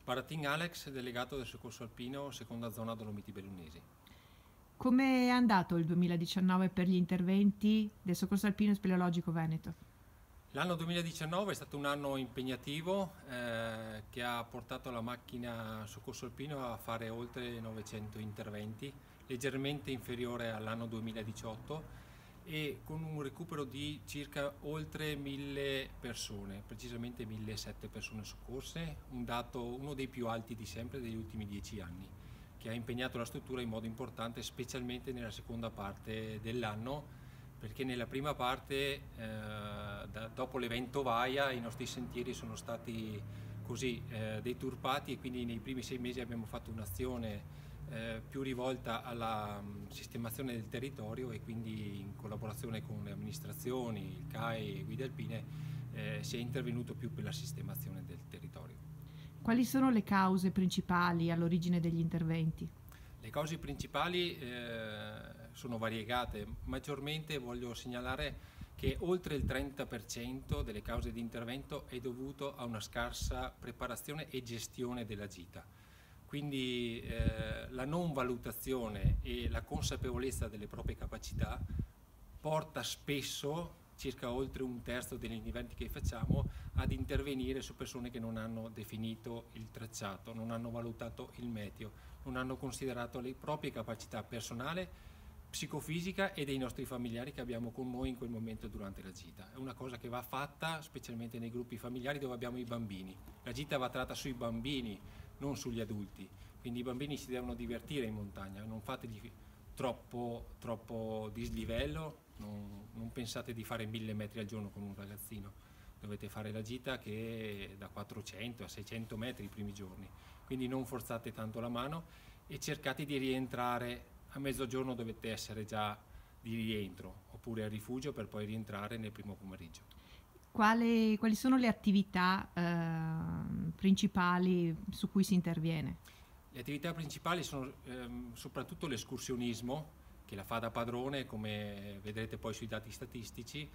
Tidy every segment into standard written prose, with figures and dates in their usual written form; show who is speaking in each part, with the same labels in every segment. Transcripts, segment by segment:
Speaker 1: Baratin Alex, delegato del Soccorso Alpino, seconda zona Dolomiti Bellunesi.
Speaker 2: Come è andato il 2019 per gli interventi del Soccorso Alpino e Speleologico Veneto?
Speaker 1: L'anno 2019 è stato un anno impegnativo che ha portato la macchina Soccorso Alpino a fare oltre 900 interventi, leggermente inferiore all'anno 2018 e con un recupero di circa oltre 1000 persone, precisamente 1007 persone soccorse, un dato uno dei più alti di sempre degli ultimi 10 anni, che ha impegnato la struttura in modo importante, specialmente nella seconda parte dell'anno, perché nella prima parte, dopo l'evento Vaia, i nostri sentieri sono stati così deturpati e quindi nei primi 6 mesi abbiamo fatto un'azione più rivolta alla sistemazione del territorio e quindi in collaborazione con le amministrazioni, il CAI e Guide Alpine si è intervenuto più per la sistemazione del territorio.
Speaker 2: Quali sono le cause principali all'origine degli interventi?
Speaker 1: Le cause principali sono variegate, maggiormente voglio segnalare che oltre il 30% delle cause di intervento è dovuto a una scarsa preparazione e gestione della gita. Quindi la non valutazione e la consapevolezza delle proprie capacità porta spesso, circa oltre un terzo degli interventi che facciamo, ad intervenire su persone che non hanno definito il tracciato, non hanno valutato il meteo, non hanno considerato le proprie capacità personali, psicofisica e dei nostri familiari che abbiamo con noi in quel momento durante la gita. È una cosa che va fatta specialmente nei gruppi familiari dove abbiamo i bambini. La gita va tratta sui bambini, non sugli adulti, quindi i bambini si devono divertire in montagna, non fategli troppo dislivello, non pensate di fare 1000 metri al giorno con un ragazzino, dovete fare la gita che è da 400 a 600 metri i primi giorni, quindi non forzate tanto la mano e cercate di rientrare a mezzogiorno, dovete essere già di rientro oppure a rifugio per poi rientrare nel primo pomeriggio.
Speaker 2: Quali sono le attività principali su cui si interviene?
Speaker 1: Le attività principali sono soprattutto l'escursionismo, che la fa da padrone, come vedrete poi sui dati statistici,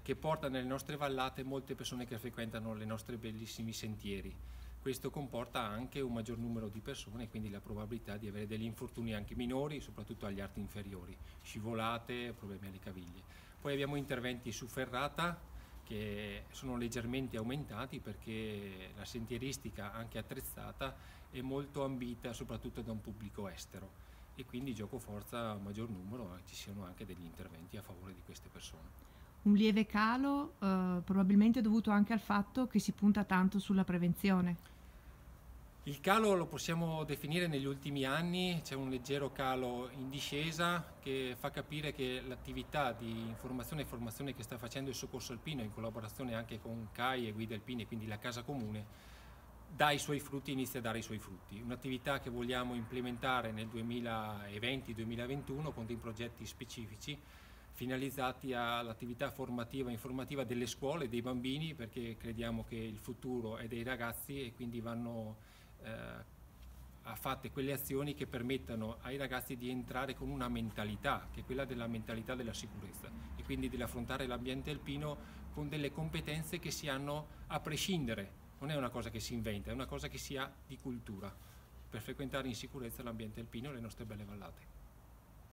Speaker 1: che porta nelle nostre vallate molte persone che frequentano i nostri bellissimi sentieri. Questo comporta anche un maggior numero di persone e quindi la probabilità di avere degli infortuni anche minori, soprattutto agli arti inferiori, scivolate, problemi alle caviglie. Poi abbiamo interventi su ferrata, che sono leggermente aumentati perché la sentieristica anche attrezzata è molto ambita soprattutto da un pubblico estero e quindi gioco forza a maggior numero ci siano anche degli interventi a favore di queste persone.
Speaker 2: Un lieve calo probabilmente dovuto anche al fatto che si punta tanto sulla prevenzione.
Speaker 1: Il calo lo possiamo definire negli ultimi anni, c'è un leggero calo in discesa che fa capire che l'attività di informazione e formazione che sta facendo il Soccorso Alpino in collaborazione anche con CAI e Guide Alpine, quindi la Casa Comune, dà i suoi frutti, inizia a dare i suoi frutti. Un'attività che vogliamo implementare nel 2020-2021 con dei progetti specifici finalizzati all'attività formativa e informativa delle scuole, dei bambini, perché crediamo che il futuro è dei ragazzi e quindi vanno a fatte quelle azioni che permettano ai ragazzi di entrare con una mentalità, che è quella della mentalità della sicurezza e quindi dell'affrontare l'ambiente alpino con delle competenze che si hanno a prescindere, non è una cosa che si inventa, è una cosa che si ha di cultura per frequentare in sicurezza l'ambiente alpino e le nostre belle vallate.